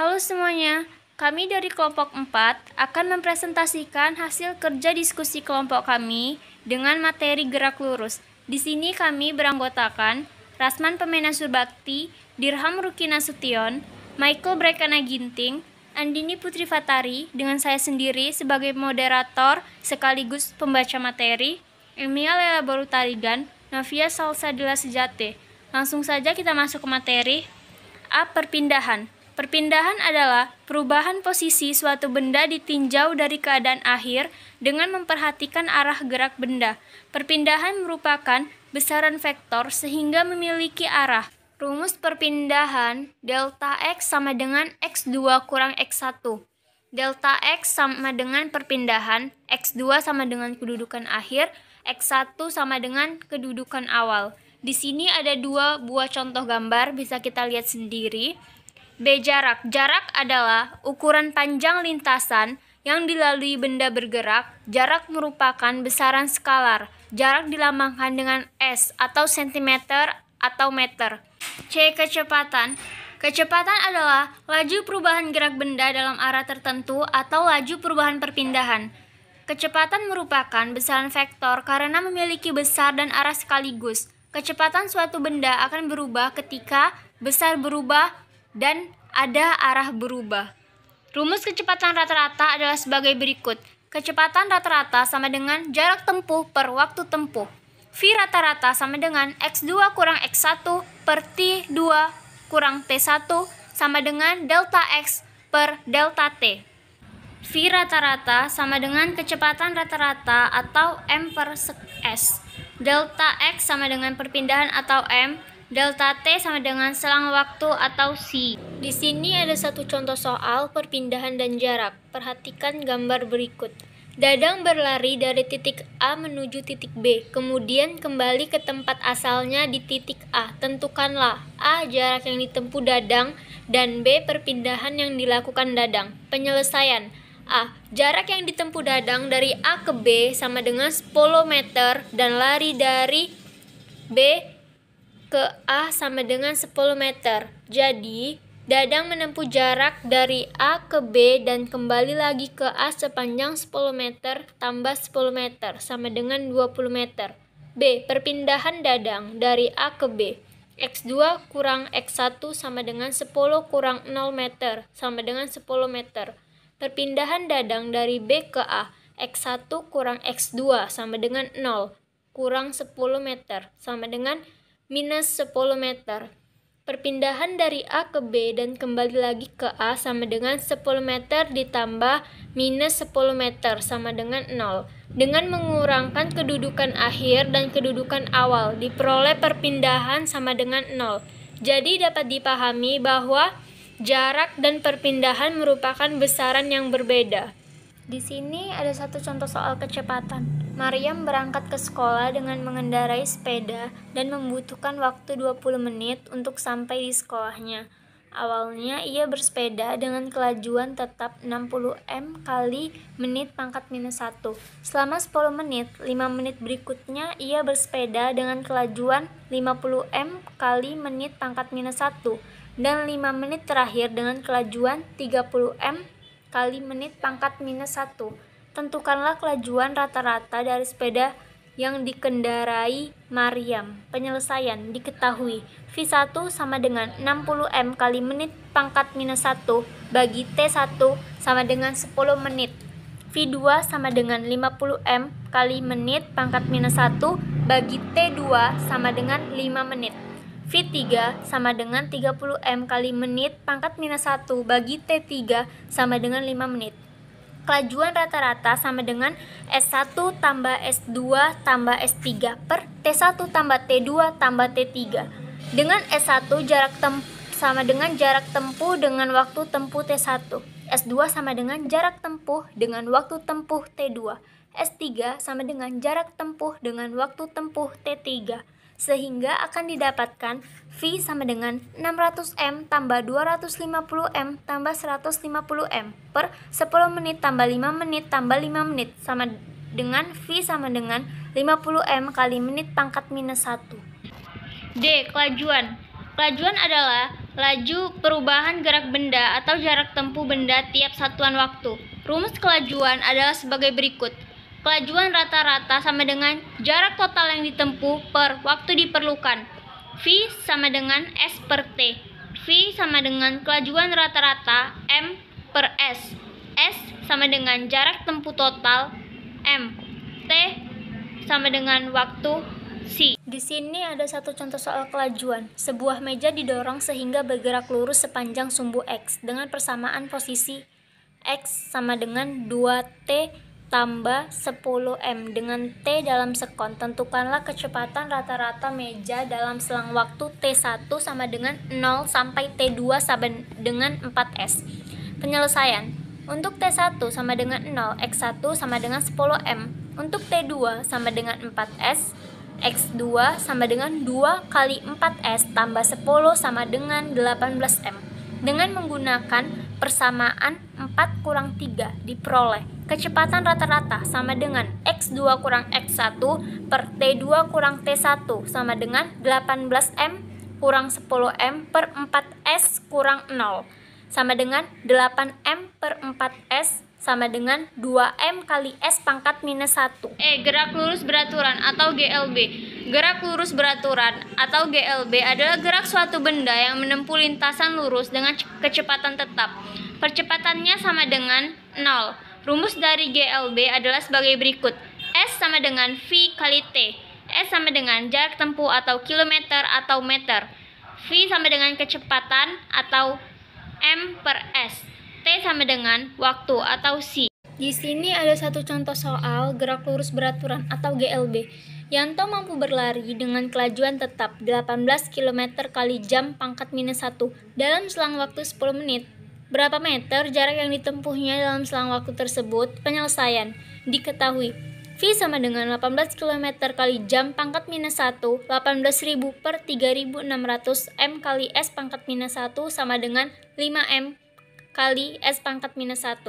Halo semuanya, kami dari kelompok 4 akan mempresentasikan hasil kerja diskusi kelompok kami dengan materi gerak lurus. Di sini kami beranggotakan Rasman Pemena Surbakti, Dirham Rukina Sution, Michael Brekana Ginting, Andini Putri Fatari dengan saya sendiri sebagai moderator sekaligus pembaca materi, Emilia Lela Baru Tarigan, Navia Salsadila Sejate. Langsung saja kita masuk ke materi. A. Perpindahan. Perpindahan adalah perubahan posisi suatu benda ditinjau dari keadaan akhir dengan memperhatikan arah gerak benda. Perpindahan merupakan besaran vektor sehingga memiliki arah. Rumus perpindahan delta X sama dengan X2 kurang X1. Delta X sama dengan perpindahan, X2 sama dengan kedudukan akhir, X1 sama dengan kedudukan awal. Di sini ada dua buah contoh gambar, bisa kita lihat sendiri. B. Jarak. Jarak adalah ukuran panjang lintasan yang dilalui benda bergerak. Jarak merupakan besaran skalar. Jarak dilambangkan dengan S atau cm atau meter. C. Kecepatan. Kecepatan adalah laju perubahan gerak benda dalam arah tertentu atau laju perubahan perpindahan. Kecepatan merupakan besaran vektor karena memiliki besar dan arah sekaligus. Kecepatan suatu benda akan berubah ketika besar berubah dan ada arah berubah. Rumus kecepatan rata-rata adalah sebagai berikut. Kecepatan rata-rata sama dengan jarak tempuh per waktu tempuh. V rata-rata sama dengan X2 kurang X1 per T2 kurang T1 sama dengan delta X per delta T. V rata-rata sama dengan kecepatan rata-rata atau M per S. Delta X sama dengan perpindahan atau M. Delta T sama dengan selang waktu atau C. Di sini ada satu contoh soal perpindahan dan jarak. Perhatikan gambar berikut. Dadang berlari dari titik A menuju titik B, kemudian kembali ke tempat asalnya di titik A. Tentukanlah A. Jarak yang ditempuh Dadang dan B. Perpindahan yang dilakukan Dadang. Penyelesaian. A. Jarak yang ditempuh Dadang dari A ke B sama dengan 10 meter dan lari dari B ke A sama dengan 10 meter. Jadi, Dadang menempuh jarak dari A ke B dan kembali lagi ke A sepanjang 10 meter tambah 10 meter sama dengan 20 meter. B. Perpindahan Dadang dari A ke B. X2 kurang X1 sama dengan 10 kurang 0 meter sama dengan 10 meter. Perpindahan Dadang dari B ke A. X1 kurang X2 sama dengan 0 kurang 10 meter sama dengan minus 10 meter. Perpindahan dari A ke B dan kembali lagi ke A sama dengan 10 meter ditambah minus 10 meter sama dengan 0. Dengan mengurangkan kedudukan akhir dan kedudukan awal, diperoleh perpindahan sama dengan 0. Jadi dapat dipahami bahwa jarak dan perpindahan merupakan besaran yang berbeda. Di sini ada satu contoh soal kecepatan. Maryam berangkat ke sekolah dengan mengendarai sepeda dan membutuhkan waktu 20 menit untuk sampai di sekolahnya. Awalnya ia bersepeda dengan kelajuan tetap 60 m kali menit pangkat minus 1. Selama 10 menit, 5 menit berikutnya ia bersepeda dengan kelajuan 50 m kali menit pangkat minus 1. Dan 5 menit terakhir dengan kelajuan 30 m kali menit pangkat minus 1. Tentukanlah kelajuan rata-rata dari sepeda yang dikendarai Maryam. Penyelesaian diketahui. V1 sama dengan 60 m kali menit pangkat minus 1 bagi T1 sama dengan 10 menit. V2 sama dengan 50 m kali menit pangkat minus 1 bagi T2 sama dengan 5 menit. V3 sama dengan 30 m kali menit pangkat minus 1 bagi T3 sama dengan 5 menit. Kelajuan rata-rata sama dengan S1 tambah S2 tambah S3 per T1 tambah T2 tambah T3. Dengan S1 sama dengan jarak tempuh dengan waktu tempuh T1. S2 sama dengan jarak tempuh dengan waktu tempuh T2. S3 sama dengan jarak tempuh dengan waktu tempuh T3. Sehingga akan didapatkan V sama dengan 600 m tambah 250 m tambah 150 m per 10 menit tambah 5 menit tambah 5 menit sama dengan V sama dengan 50 m kali menit pangkat minus 1. D. Kelajuan. Kelajuan adalah laju perubahan gerak benda atau jarak tempuh benda tiap satuan waktu. Rumus kelajuan adalah sebagai berikut. Kelajuan rata-rata sama dengan jarak total yang ditempuh per waktu diperlukan. V sama dengan S per T. V sama dengan kelajuan rata-rata M per S. S sama dengan jarak tempuh total M. T sama dengan waktu C. Di sini ada satu contoh soal kelajuan. Sebuah meja didorong sehingga bergerak lurus sepanjang sumbu X dengan persamaan posisi X sama dengan 2T tambah 10M dengan T dalam sekon. Tentukanlah kecepatan rata-rata meja dalam selang waktu T1 sama dengan 0 sampai T2 sama dengan 4S. Penyelesaian. Untuk T1 sama dengan 0, X1 sama dengan 10M. Untuk T2 sama dengan 4S, X2 sama dengan 2 kali 4S tambah 10 sama dengan 18M. Dengan menggunakan persamaan 4 kurang 3 diperoleh kecepatan rata-rata sama dengan X2 kurang X1 per T2 kurang T1 sama dengan 18M kurang 10M per 4S kurang 0 sama dengan 8M per 4S sama dengan 2M kali S pangkat minus 1. Gerak lurus beraturan atau GLB. Gerak lurus beraturan atau GLB adalah gerak suatu benda yang menempuh lintasan lurus dengan kecepatan tetap. Percepatannya sama dengan 0. Rumus dari GLB adalah sebagai berikut. S sama dengan V kali T. S sama dengan jarak tempuh atau kilometer atau meter. V sama dengan kecepatan atau M per S. T sama dengan waktu atau C. Di sini ada satu contoh soal gerak lurus beraturan atau GLB. Yanto mampu berlari dengan kelajuan tetap 18 km kali jam pangkat minus 1 dalam selang waktu 10 menit. Berapa meter jarak yang ditempuhnya dalam selang waktu tersebut? Penyelesaian. Diketahui. V sama dengan 18 km kali jam pangkat minus 1, 18.000 per 3.600 M kali S pangkat minus 1 sama dengan 5M kali S pangkat minus 1.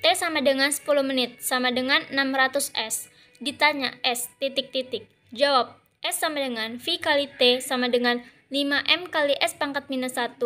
T sama dengan 10 menit sama dengan 600 S. Ditanya S, titik-titik. Jawab, S sama dengan V kali T sama dengan 5M kali S pangkat minus 1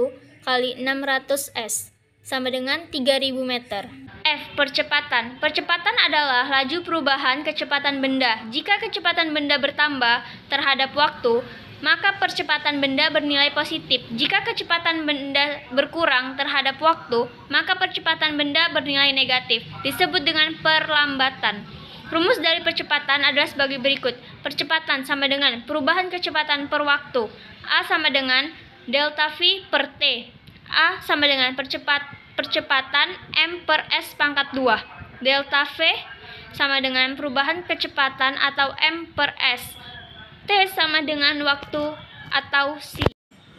kali 600 S sama dengan 3.000 meter. F. Percepatan. Percepatan adalah laju perubahan kecepatan benda. Jika kecepatan benda bertambah terhadap waktu, maka percepatan benda bernilai positif. Jika kecepatan benda berkurang terhadap waktu, maka percepatan benda bernilai negatif. Disebut dengan perlambatan. Rumus dari percepatan adalah sebagai berikut. Percepatan sama dengan perubahan kecepatan per waktu. A sama dengan delta V per T. A sama dengan percepatan M per S pangkat 2. Delta V sama dengan perubahan kecepatan atau M per S. T sama dengan waktu atau C.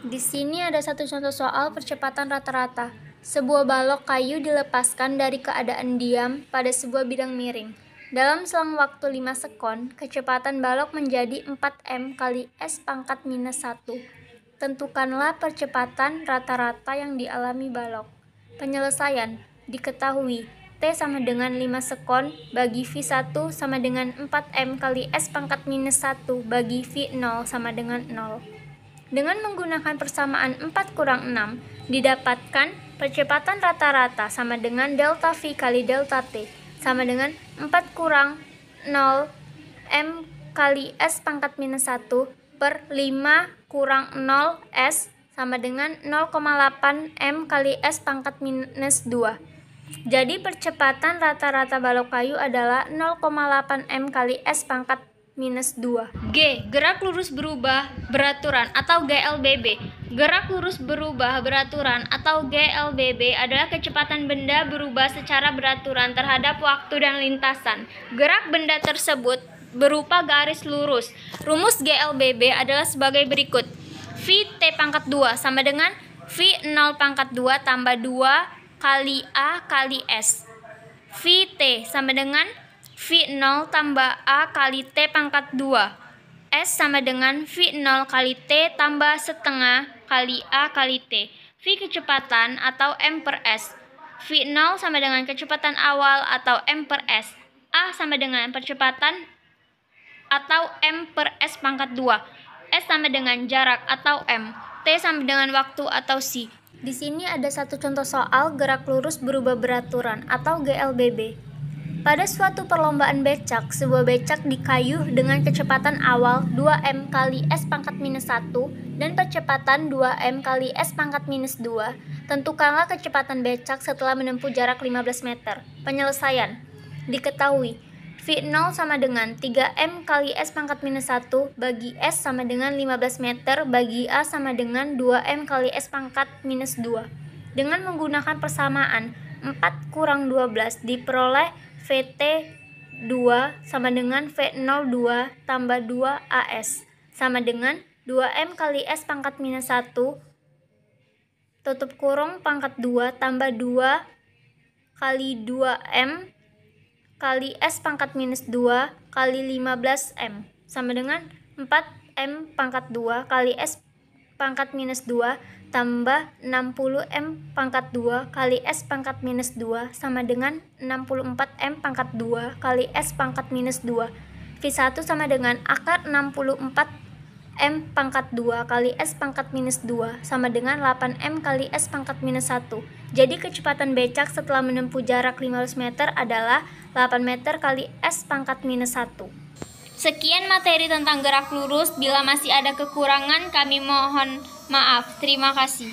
Di sini ada satu contoh soal percepatan rata-rata. Sebuah balok kayu dilepaskan dari keadaan diam pada sebuah bidang miring. Dalam selang waktu 5 sekon, kecepatan balok menjadi 4M kali S pangkat minus 1. Tentukanlah percepatan rata-rata yang dialami balok. Penyelesaian. Diketahui. T sama dengan 5 sekon bagi V1 sama dengan 4M kali S pangkat minus 1 bagi V0 sama dengan 0. Dengan menggunakan persamaan 4 kurang 6, didapatkan percepatan rata-rata sama dengan delta V kali delta T sama dengan 4 kurang 0 M kali S pangkat minus 1 per 5 kurang 0 S sama dengan 0,8 M kali S pangkat minus 2. Jadi percepatan rata-rata balok kayu adalah 0,8 M kali S pangkat minus 2. G. Gerak lurus berubah beraturan atau GLBB. Gerak lurus berubah beraturan atau GLBB adalah kecepatan benda berubah secara beraturan terhadap waktu dan lintasan. Gerak benda tersebut berupa garis lurus. Rumus GLBB adalah sebagai berikut. V T pangkat 2 sama dengan V0 pangkat 2 tambah 2 kali A kali S. V T sama dengan V0 tambah A kali T pangkat 2. S sama dengan V0 kali T tambah setengah kali A kali T. V kecepatan atau M per S. V0 sama dengan kecepatan awal atau M per S. A sama dengan percepatan atau M per S pangkat 2. S sama dengan jarak atau M. T T sama dengan waktu atau C. Di sini ada satu contoh soal gerak lurus berubah beraturan atau GLBB. Pada suatu perlombaan becak, sebuah becak dikayuh dengan kecepatan awal 2m kali s pangkat minus 1 dan percepatan 2m kali s pangkat minus 2. Tentukanlah kecepatan becak setelah menempuh jarak 15 meter. Penyelesaian. Diketahui, V0 sama dengan 3m kali s pangkat minus 1 bagi s sama dengan 15 meter bagi a sama dengan 2m kali s pangkat minus 2. Dengan menggunakan persamaan 4 kurang 12 diperoleh VT 2 sama dengan V02 tambah 2 AS sama dengan 2m kali s pangkat minus 1 tutup kurung pangkat 2 tambah 2 kali 2m kali S pangkat minus 2 kali 15M sama dengan 4M pangkat 2 kali S pangkat minus 2 tambah 60M pangkat 2 kali S pangkat minus 2 sama dengan 64M pangkat 2 kali S pangkat minus 2. V1 sama dengan akar 64M pangkat 2 kali S pangkat minus 2 sama dengan 8M kali S pangkat minus 1. Jadi kecepatan becak setelah menempuh jarak 15 meter adalah 8 meter kali S pangkat minus 1. Sekian materi tentang gerak lurus. Bila masih ada kekurangan, kami mohon maaf. Terima kasih.